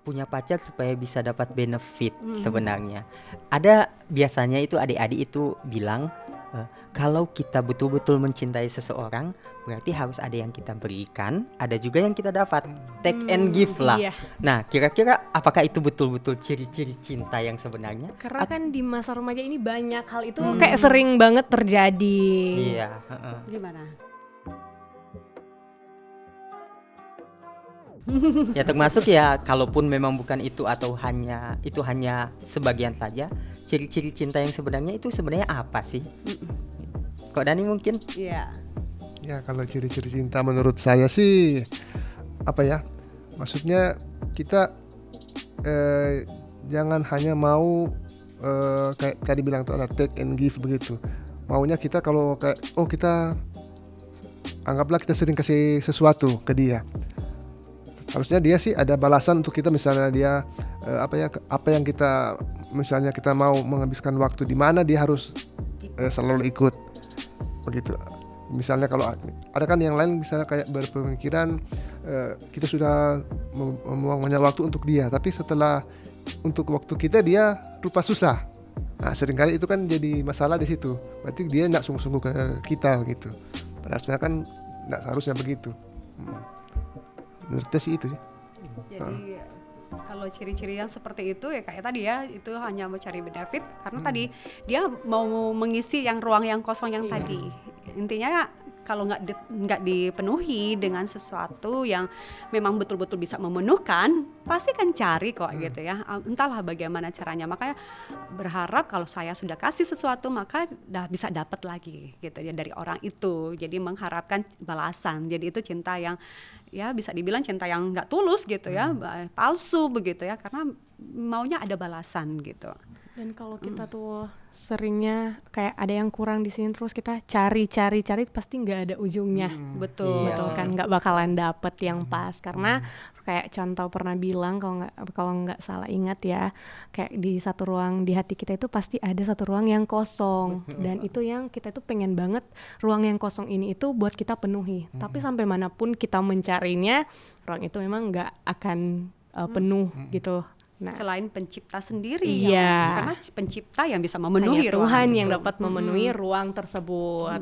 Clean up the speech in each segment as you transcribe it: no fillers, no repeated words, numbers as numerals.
punya pacar supaya bisa dapat benefit sebenarnya. Ada biasanya itu adik-adik itu bilang kalau kita betul-betul mencintai seseorang berarti harus ada yang kita berikan, ada juga yang kita dapat. Take and give lah. Iya. Nah, kira-kira apakah itu betul-betul ciri-ciri cinta yang sebenarnya? Karena kan di masa remaja ini banyak hal itu kayak sering banget terjadi. Iya, Gimana? ya termasuk ya kalaupun memang bukan itu atau hanya sebagian saja, ciri-ciri cinta yang sebenarnya itu sebenarnya apa sih? Kok Dani mungkin? Iya. Ya kalau ciri-ciri cinta menurut saya sih apa ya? Maksudnya kita jangan hanya mau kayak tadi bilang tuh ada take and give begitu. Maunya kita kalau kayak kita anggaplah kita sering kasih sesuatu ke dia. Harusnya dia sih ada balasan untuk kita, misalnya dia apa yang kita misalnya kita mau menghabiskan waktu di mana dia harus selalu ikut begitu. Misalnya kalau ada kan yang lain misalnya kayak berpemikiran kita sudah membuang banyak waktu untuk dia, tapi setelah untuk waktu kita dia rupa susah. Nah seringkali itu kan jadi masalah di situ. Berarti dia nggak sungguh-sungguh ke kita gitu. Padahal sebenarnya kan nggak seharusnya begitu. Menurut saya sih itu sih. Jadi kalau ciri-ciri yang seperti itu ya kayak tadi ya, itu hanya mencari benefit karena tadi dia mau mengisi ruang yang kosong yang tadi. Intinya kalau nggak dipenuhi dengan sesuatu yang memang betul-betul bisa memenuhkan, pasti kan cari kok gitu ya. Entahlah bagaimana caranya. Makanya berharap kalau saya sudah kasih sesuatu maka bisa dapat lagi gitu ya dari orang itu. Jadi mengharapkan balasan. Jadi itu cinta yang ya bisa dibilang cinta yang nggak tulus gitu ya, palsu begitu ya, karena maunya ada balasan gitu. Dan kalau kita tuh seringnya kayak ada yang kurang di sini terus kita cari pasti nggak ada ujungnya. Betul. Betul kan, nggak bakalan dapet yang pas karena kayak contoh pernah bilang kalau nggak salah ingat ya, kayak di satu ruang di hati kita itu pasti ada satu ruang yang kosong. Dan itu yang kita tuh pengen banget ruang yang kosong ini itu buat kita penuhi. Tapi sampai manapun kita mencarinya, ruang itu memang nggak akan penuh gitu. Nah, Selain pencipta sendiri iya. karena pencipta yang bisa memenuhi hanya ruang Tuhan itu. yang dapat memenuhi ruang tersebut.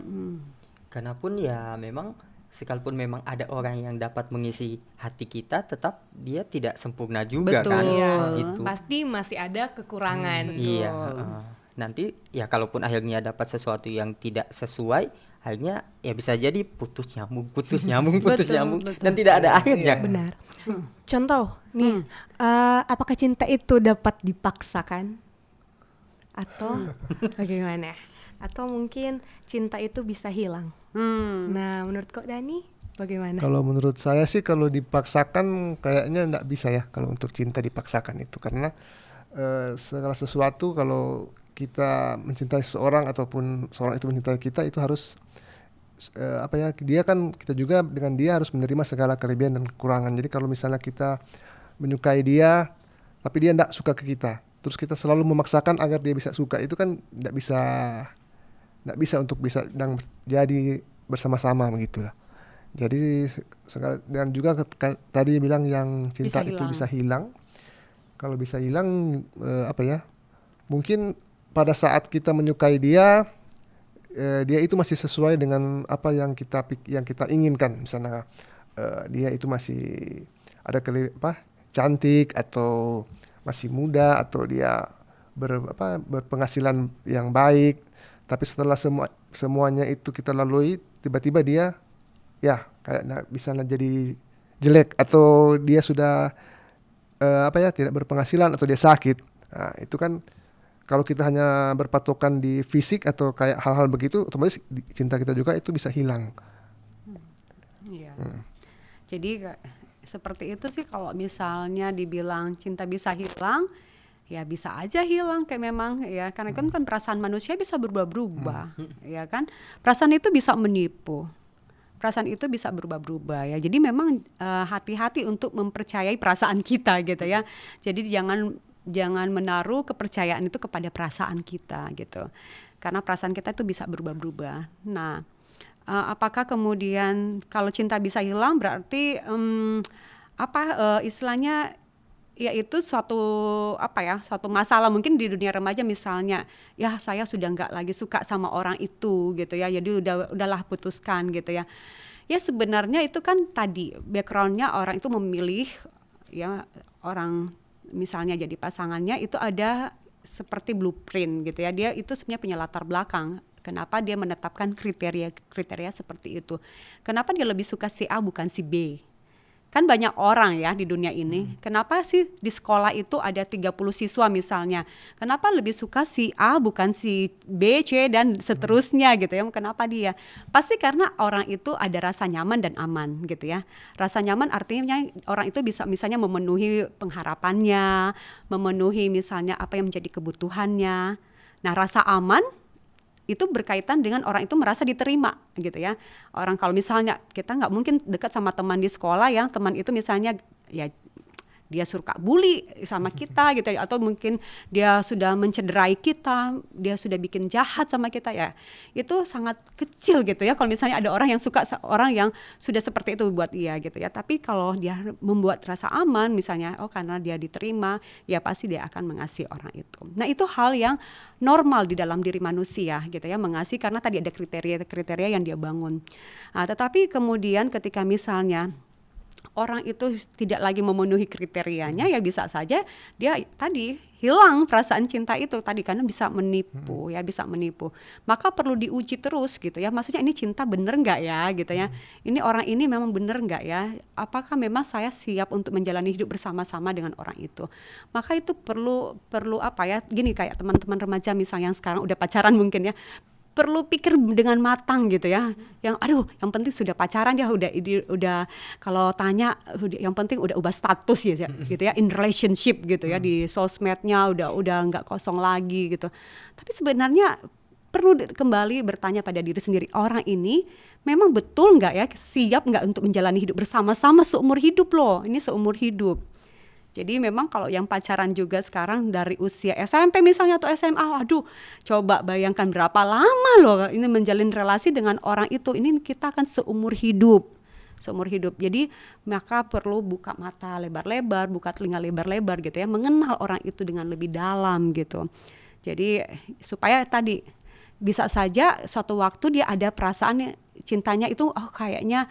Karena pun ya memang sekalipun memang ada orang yang dapat mengisi hati kita, tetap dia tidak sempurna juga. Betul. Kan Iya, gitu. pasti masih ada kekurangan. Iya, nanti ya kalaupun akhirnya dapat sesuatu yang tidak sesuai, akhirnya ya bisa jadi putus nyambung Betul, dan tidak ada akhirnya. Benar. Contoh nih, apakah cinta itu dapat dipaksakan atau bagaimana? Atau mungkin cinta itu bisa hilang? Nah, menurut Kok Dani bagaimana? Kalau menurut saya sih kalau dipaksakan kayaknya nggak bisa ya kalau untuk cinta dipaksakan itu, karena segala sesuatu kalau kita mencintai seseorang ataupun seorang itu mencintai kita itu harus dia kan kita juga dengan dia harus menerima segala kelebihan dan kekurangan. Jadi kalau misalnya kita menyukai dia tapi dia tidak suka ke kita, terus kita selalu memaksakan agar dia bisa suka, itu kan tidak bisa untuk bisa jadi bersama-sama begitulah. Jadi dan juga tadi bilang yang cinta itu bisa hilang. Kalau bisa hilang mungkin pada saat kita menyukai dia itu masih sesuai dengan apa yang kita inginkan. Misalnya dia itu masih ada cantik atau masih muda atau dia berpenghasilan yang baik, tapi setelah semuanya itu kita lalui, tiba-tiba dia ya kayak bisa jadi jelek atau dia sudah tidak berpenghasilan atau dia sakit. Nah, itu kan kalau kita hanya berpatokan di fisik atau kayak hal-hal begitu, otomatis cinta kita juga itu bisa hilang. Iya. Jadi seperti itu sih, kalau misalnya dibilang cinta bisa hilang, ya bisa aja hilang kayak memang ya, karena kan perasaan manusia bisa berubah-berubah, ya kan. Perasaan itu bisa menipu. Perasaan itu bisa berubah-berubah ya. Jadi memang hati-hati untuk mempercayai perasaan kita gitu ya. Jadi jangan menaruh kepercayaan itu kepada perasaan kita gitu, karena perasaan kita itu bisa berubah-berubah. Nah, apakah kemudian kalau cinta bisa hilang berarti istilahnya ya itu suatu masalah mungkin di dunia remaja misalnya, ya saya sudah nggak lagi suka sama orang itu gitu ya, jadi udahlah putuskan gitu ya. Ya sebenarnya itu kan tadi backgroundnya orang itu memilih ya orang misalnya jadi pasangannya itu ada seperti blueprint gitu ya, dia itu sebenarnya punya latar belakang. Kenapa dia menetapkan kriteria seperti itu? Kenapa dia lebih suka si A bukan si B? Kan banyak orang ya di dunia ini. Kenapa sih di sekolah itu ada 30 siswa misalnya? Kenapa lebih suka si A bukan si B, C dan seterusnya gitu ya? Kenapa dia? Pasti karena orang itu ada rasa nyaman dan aman gitu ya. Rasa nyaman artinya orang itu bisa misalnya memenuhi pengharapannya, memenuhi misalnya apa yang menjadi kebutuhannya. Nah, rasa aman itu berkaitan dengan orang itu merasa diterima gitu ya. Orang kalau misalnya kita nggak mungkin dekat sama teman di sekolah yang teman itu misalnya ya dia suka bully sama kita gitu ya, atau mungkin dia sudah mencederai kita, dia sudah bikin jahat sama kita ya. Itu sangat kecil gitu ya kalau misalnya ada orang yang suka orang yang sudah seperti itu buat dia gitu ya. Tapi kalau dia membuat rasa aman misalnya, oh karena dia diterima, ya pasti dia akan mengasihi orang itu. Nah, itu hal yang normal di dalam diri manusia gitu ya, mengasihi karena tadi ada kriteria-kriteria yang dia bangun. Nah, tetapi kemudian ketika misalnya orang itu tidak lagi memenuhi kriterianya, ya bisa saja dia tadi hilang perasaan cinta itu tadi karena bisa menipu ya, bisa menipu. Maka perlu diuji terus gitu ya, maksudnya ini cinta bener nggak ya gitu ya, ini orang ini memang bener nggak ya, apakah memang saya siap untuk menjalani hidup bersama-sama dengan orang itu. Maka itu perlu apa ya, gini kayak teman-teman remaja misalnya yang sekarang udah pacaran mungkin ya, perlu pikir dengan matang gitu ya. Yang yang penting sudah pacaran dia udah kalau tanya yang penting udah ubah status gitu ya, in relationship gitu ya, di sosmednya udah nggak kosong lagi gitu. Tapi sebenarnya perlu kembali bertanya pada diri sendiri, orang ini memang betul nggak ya siap nggak untuk menjalani hidup bersama-sama seumur hidup loh. Ini seumur hidup. Jadi memang kalau yang pacaran juga sekarang dari usia SMP misalnya atau SMA, coba bayangkan berapa lama loh ini menjalin relasi dengan orang itu. Ini kita akan seumur hidup. Jadi maka perlu buka mata lebar-lebar, buka telinga lebar-lebar gitu ya, mengenal orang itu dengan lebih dalam gitu. Jadi supaya tadi bisa saja suatu waktu dia ada perasaan cintanya itu kayaknya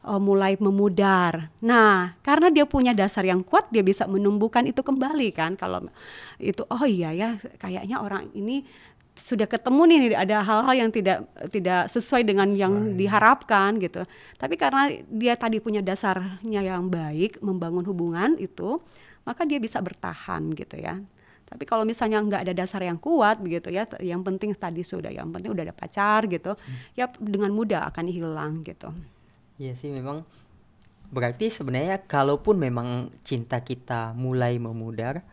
mulai memudar. Nah, karena dia punya dasar yang kuat, dia bisa menumbuhkan itu kembali kan. Kalau itu iya ya, kayaknya orang ini sudah ketemu nih ada hal-hal yang tidak sesuai dengan yang diharapkan gitu. Tapi karena dia tadi punya dasarnya yang baik, membangun hubungan itu, maka dia bisa bertahan gitu ya. Tapi kalau misalnya nggak ada dasar yang kuat begitu ya, yang penting udah ada pacar gitu, ya dengan mudah akan hilang gitu. Iya sih, memang berarti sebenarnya kalaupun memang cinta kita mulai memudar,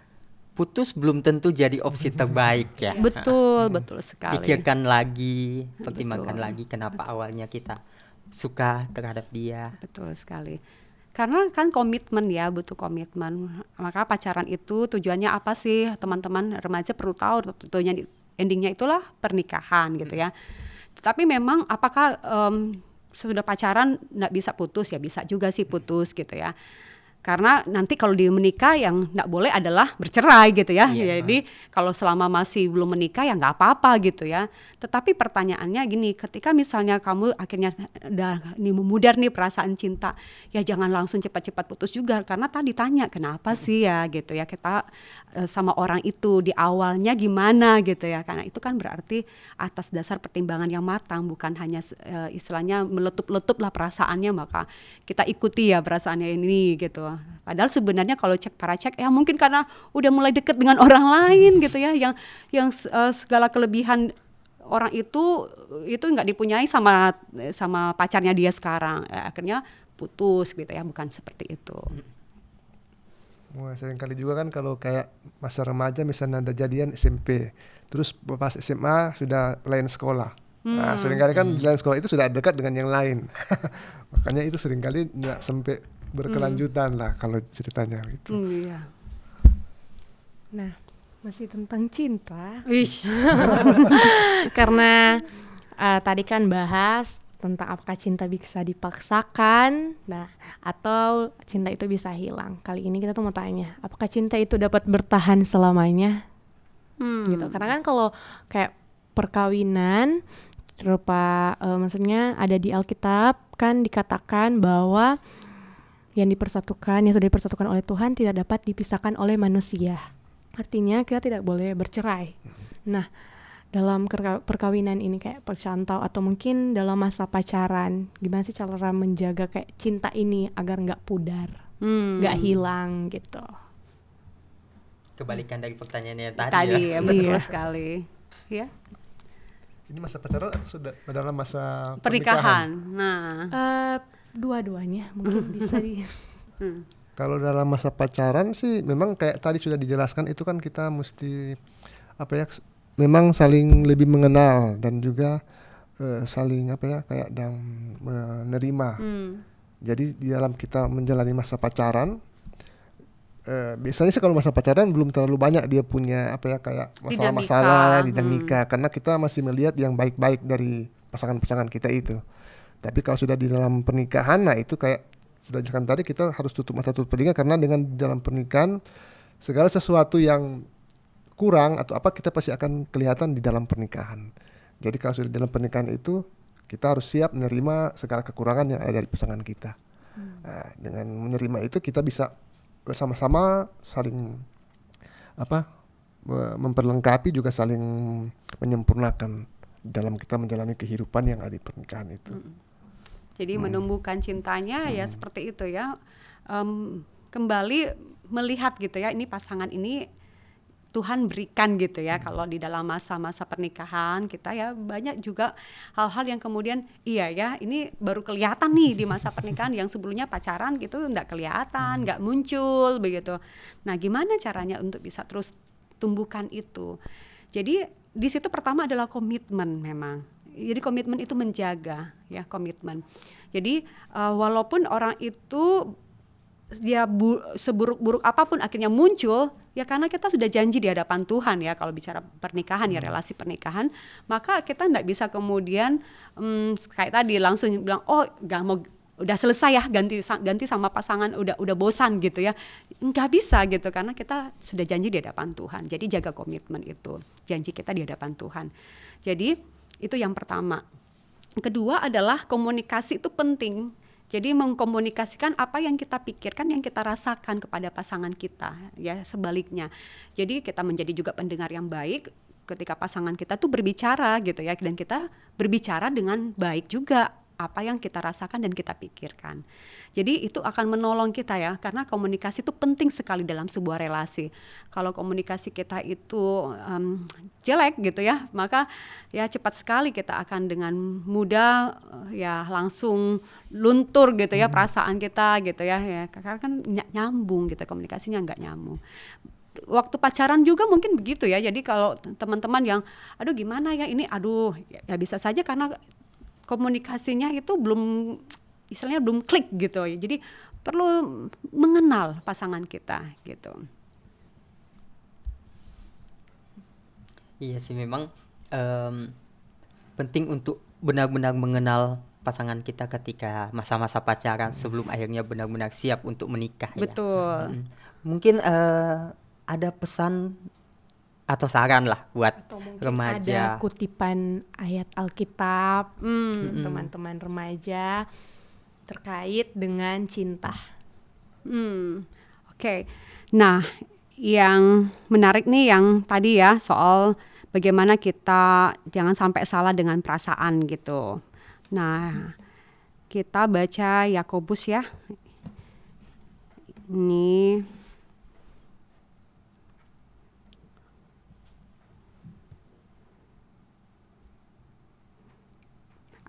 putus belum tentu jadi opsi terbaik ya. Betul sekali. Pikirkan lagi, pertimbangkan lagi kenapa awalnya kita suka terhadap dia. Betul sekali. Karena kan komitmen ya, butuh komitmen. Maka pacaran itu tujuannya apa sih? Teman-teman remaja perlu tahu, tujuannya endingnya itulah pernikahan gitu ya. Tapi memang apakah sudah pacaran nggak bisa putus? Ya bisa juga sih putus gitu ya. Karena nanti kalau di menikah yang nggak boleh adalah bercerai gitu ya. Jadi kalau selama masih belum menikah ya nggak apa-apa gitu ya. Tetapi pertanyaannya gini, ketika misalnya kamu akhirnya udah memudar nih perasaan cinta, ya jangan langsung cepat-cepat putus juga. Karena tadi tanya kenapa sih ya gitu ya, kita sama orang itu di awalnya gimana gitu ya. Karena itu kan berarti atas dasar pertimbangan yang matang, bukan hanya istilahnya meletup-letup lah perasaannya, maka kita ikuti ya perasaannya ini gitu. Padahal sebenarnya kalau para cek ya mungkin karena udah mulai deket dengan orang lain gitu ya, yang segala kelebihan orang itu nggak dipunyai sama pacarnya dia sekarang, akhirnya putus gitu ya, bukan seperti itu. Sering kali juga kan kalau kayak masa remaja misalnya ada jadian SMP, terus pas SMA sudah lain sekolah. Nah, seringkali kan di lain sekolah itu sudah dekat dengan yang lain. Makanya itu seringkali nggak sampai berkelanjutan lah kalau ceritanya gitu. Iya. Nah, masih tentang cinta. Karena tadi kan bahas tentang apakah cinta bisa dipaksakan, nah atau cinta itu bisa hilang. Kali ini kita tuh mau tanya, apakah cinta itu dapat bertahan selamanya? Gitu. Karena kan kalau kayak perkawinan maksudnya ada di Alkitab kan dikatakan bahwa yang sudah dipersatukan oleh Tuhan tidak dapat dipisahkan oleh manusia. Artinya kita tidak boleh bercerai. Nah, dalam perkawinan ini kayak percantau atau mungkin dalam masa pacaran, gimana sih cara menjaga kayak cinta ini agar nggak pudar, nggak hilang gitu? Kebalikan dari pertanyaannya tadi Tadi ya. ya, betul Iya. sekali. Ya, Ini masa pacaran atau sudah dalam masa pernikahan. Nah, Dua-duanya mungkin bisa Kalau dalam masa pacaran sih memang kayak tadi sudah dijelaskan itu kan kita mesti memang saling lebih mengenal dan juga saling kayak dan menerima. Jadi di dalam kita menjalani masa pacaran biasanya sih kalau masa pacaran belum terlalu banyak dia punya kayak masalah-masalah dinamika karena kita masih melihat yang baik-baik dari pasangan-pasangan kita itu. Tapi kalau sudah di dalam pernikahan, nah itu kayak sudah dijelaskan tadi kita harus tutup mata tutup telinga karena dengan dalam pernikahan segala sesuatu yang kurang atau apa kita pasti akan kelihatan di dalam pernikahan. Jadi kalau sudah di dalam pernikahan itu kita harus siap menerima segala kekurangan yang ada dari pasangan kita. Nah, dengan menerima itu kita bisa bersama-sama saling memperlengkapi juga saling menyempurnakan dalam kita menjalani kehidupan yang ada di pernikahan itu. jadi menumbuhkan cintanya ya seperti itu ya. Kembali melihat gitu ya, ini pasangan ini Tuhan berikan gitu ya. Kalau di dalam masa-masa pernikahan kita ya banyak juga hal-hal yang kemudian iya ya ini baru kelihatan nih di masa pernikahan yang sebelumnya pacaran gitu nggak kelihatan, nggak muncul begitu. Nah gimana caranya untuk bisa terus tumbuhkan itu? Jadi di situ pertama adalah komitmen memang. Jadi komitmen itu menjaga ya komitmen. Jadi walaupun orang itu dia seburuk-buruk apapun akhirnya muncul ya karena kita sudah janji di hadapan Tuhan ya kalau bicara pernikahan ya relasi pernikahan, maka kita enggak bisa kemudian kayak tadi langsung bilang oh enggak mau udah selesai ya ganti sama pasangan udah bosan gitu ya, nggak bisa gitu karena kita sudah janji di hadapan Tuhan. Jadi jaga komitmen itu, janji kita di hadapan Tuhan. Jadi itu yang pertama. Kedua adalah komunikasi itu penting. Jadi mengkomunikasikan apa yang kita pikirkan, yang kita rasakan kepada pasangan kita, ya sebaliknya. Jadi kita menjadi juga pendengar yang baik ketika pasangan kita tuh berbicara gitu ya, dan kita berbicara dengan baik juga apa yang kita rasakan dan kita pikirkan. Jadi itu akan menolong kita ya, karena komunikasi itu penting sekali dalam sebuah relasi. Kalau komunikasi kita itu jelek gitu ya, maka ya cepat sekali kita akan dengan mudah ya langsung luntur gitu ya perasaan kita gitu ya karena kan nyambung gitu, komunikasinya nggak nyambung. Waktu pacaran juga mungkin begitu ya. Jadi kalau teman-teman yang aduh gimana ya ini ya bisa saja karena komunikasinya itu istilahnya belum klik gitu. Jadi perlu mengenal pasangan kita gitu. Iya sih memang penting untuk benar-benar mengenal pasangan kita ketika masa-masa pacaran sebelum akhirnya benar-benar siap untuk menikah. Betul. Ya. Mungkin ada pesan atau saran lah buat Atau mungkin remaja. ada kutipan ayat Alkitab teman-teman remaja terkait dengan cinta. Oke. Nah, yang menarik nih yang tadi ya soal bagaimana kita jangan sampai salah dengan perasaan gitu. Nah, kita baca Yakobus ya. Ini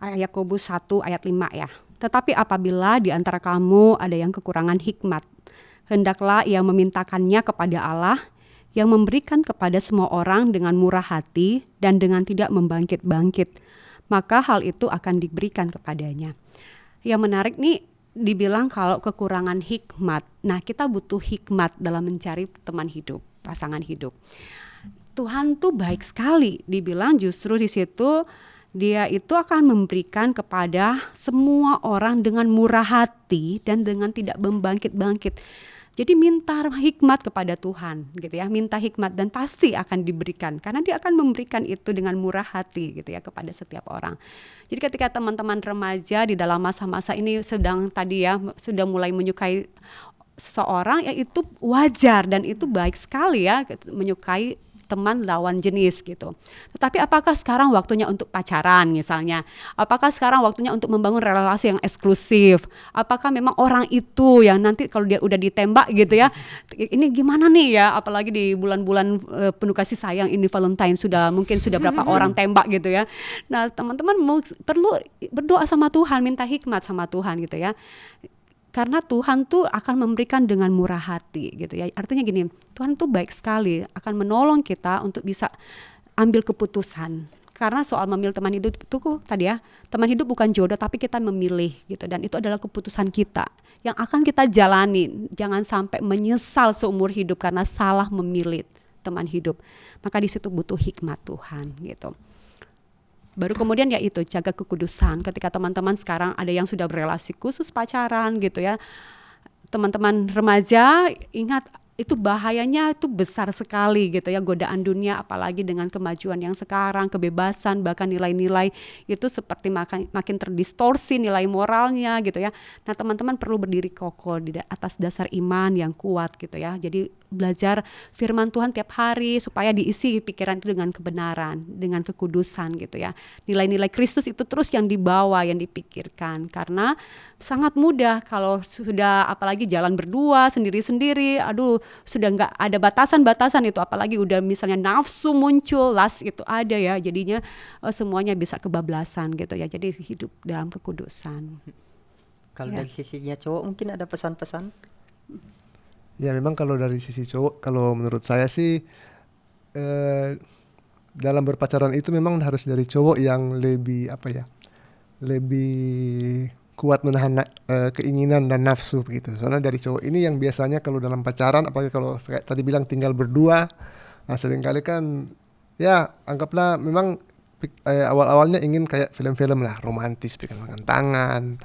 Yakobus 1 ayat 5 ya. Tetapi apabila di antara kamu ada yang kekurangan hikmat, hendaklah ia memintakannya kepada Allah yang memberikan kepada semua orang dengan murah hati dan dengan tidak membangkit-bangkit. Maka hal itu akan diberikan kepadanya. Yang menarik nih dibilang kalau kekurangan hikmat. Nah, kita butuh hikmat dalam mencari teman hidup, pasangan hidup. Tuhan tuh baik sekali, dibilang justru di situ Dia itu akan memberikan kepada semua orang dengan murah hati dan dengan tidak membangkit-bangkit. Jadi minta hikmat kepada Tuhan gitu ya, minta hikmat dan pasti akan diberikan karena dia akan memberikan itu dengan murah hati gitu ya kepada setiap orang. Jadi ketika teman-teman remaja di dalam masa-masa ini sedang tadi ya sudah mulai menyukai seseorang, ya itu wajar dan itu baik sekali ya menyukai teman lawan jenis gitu. Tetapi apakah sekarang waktunya untuk pacaran misalnya? Apakah sekarang waktunya untuk membangun relasi yang eksklusif? Apakah memang orang itu yang nanti kalau dia udah ditembak gitu ya, ini gimana nih ya? Apalagi di bulan-bulan penuh kasih sayang ini Valentine mungkin sudah berapa orang tembak gitu ya. Nah teman-teman perlu berdoa sama Tuhan, minta hikmat sama Tuhan gitu ya. Karena Tuhan tuh akan memberikan dengan murah hati gitu ya. Artinya gini, Tuhan tuh baik sekali akan menolong kita untuk bisa ambil keputusan. Karena soal memilih teman hidup itu tadi ya, teman hidup bukan jodoh tapi kita memilih gitu. Dan itu adalah keputusan kita yang akan kita jalani. Jangan sampai menyesal seumur hidup karena salah memilih teman hidup. Maka di situ butuh hikmat Tuhan gitu. Baru kemudian ya itu jaga kekudusan. Ketika teman-teman sekarang ada yang sudah berelasi khusus pacaran gitu ya, teman-teman remaja ingat itu bahayanya itu besar sekali gitu ya, godaan dunia apalagi dengan kemajuan yang sekarang, kebebasan bahkan nilai-nilai itu seperti makin terdistorsi nilai moralnya gitu ya. Nah teman-teman perlu berdiri kokoh di atas dasar iman yang kuat gitu ya. Jadi belajar firman Tuhan tiap hari supaya diisi pikiran itu dengan kebenaran, dengan kekudusan gitu ya. Nilai-nilai Kristus itu terus yang dibawa, yang dipikirkan, karena sangat mudah kalau sudah apalagi jalan berdua sendiri-sendiri, aduh sudah nggak ada batasan-batasan itu, apalagi udah misalnya nafsu muncul, lust itu ada ya, jadinya semuanya bisa kebablasan gitu ya. Jadi hidup dalam kekudusan. Kalau Ya. dari sisinya cowok mungkin ada pesan-pesan? Ya memang kalau dari sisi cowok, kalau menurut saya sih dalam berpacaran itu memang harus dari cowok yang lebih lebih kuat menahan keinginan dan nafsu begitu. Soalnya dari cowok ini yang biasanya kalau dalam pacaran, apalagi kalau kayak tadi bilang tinggal berdua, nah seringkali kan ya anggaplah memang awal-awalnya ingin kayak film-film lah, romantis, pegangan tangan,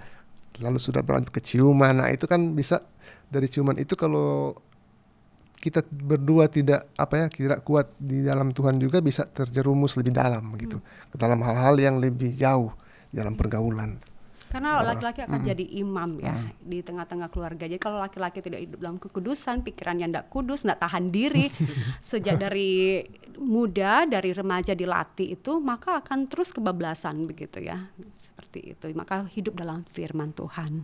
lalu sudah berlanjut ke ciuman. Nah itu kan bisa dari ciuman itu kalau kita berdua tidak kuat di dalam Tuhan juga bisa terjerumus lebih dalam gitu, ke dalam hal-hal yang lebih jauh dalam pergaulan. Karena laki-laki akan jadi imam ya di tengah-tengah keluarga. Jadi kalau laki-laki tidak hidup dalam kekudusan, pikirannya tidak kudus, tidak tahan diri, sejak dari muda, dari remaja dilatih itu, maka akan terus kebablasan begitu ya. Seperti itu. Maka hidup dalam firman Tuhan.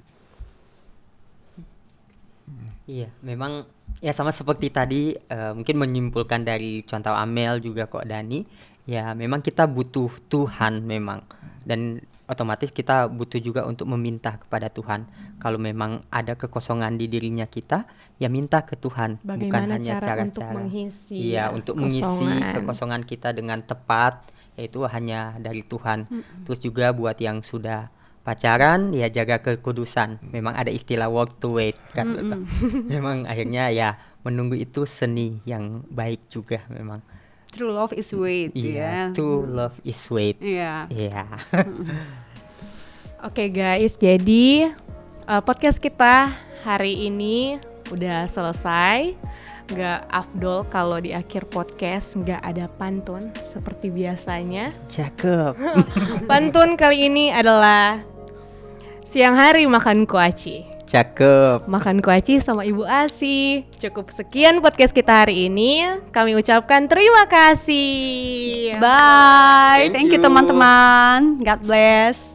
Iya, memang ya sama seperti tadi, mungkin menyimpulkan dari contoh Amel juga kok Dani, ya memang kita butuh Tuhan memang, dan otomatis kita butuh juga untuk meminta kepada Tuhan. Kalau memang ada kekosongan di dirinya kita, ya minta ke Tuhan. Bukan Bagaimana hanya cara untuk cara-cara. mengisi Iya, untuk mengisi kekosongan. kekosongan kita dengan tepat, yaitu hanya dari Tuhan. Terus juga buat yang sudah pacaran, ya jaga kekudusan. Memang ada istilah work to wait kan. Memang akhirnya ya menunggu itu seni yang baik juga memang. True love is wait ya. Iya, to love is wait. Iya. Iya. Oke guys, jadi podcast kita hari ini udah selesai. Gak afdol kalau di akhir podcast gak ada pantun seperti biasanya. Cakep. Pantun kali ini adalah siang hari makan kuaci. Cakep. Makan kuaci sama Ibu Asi. Cukup sekian podcast kita hari ini. Kami ucapkan terima kasih. Bye. Thank Thank you you. teman-teman. God bless.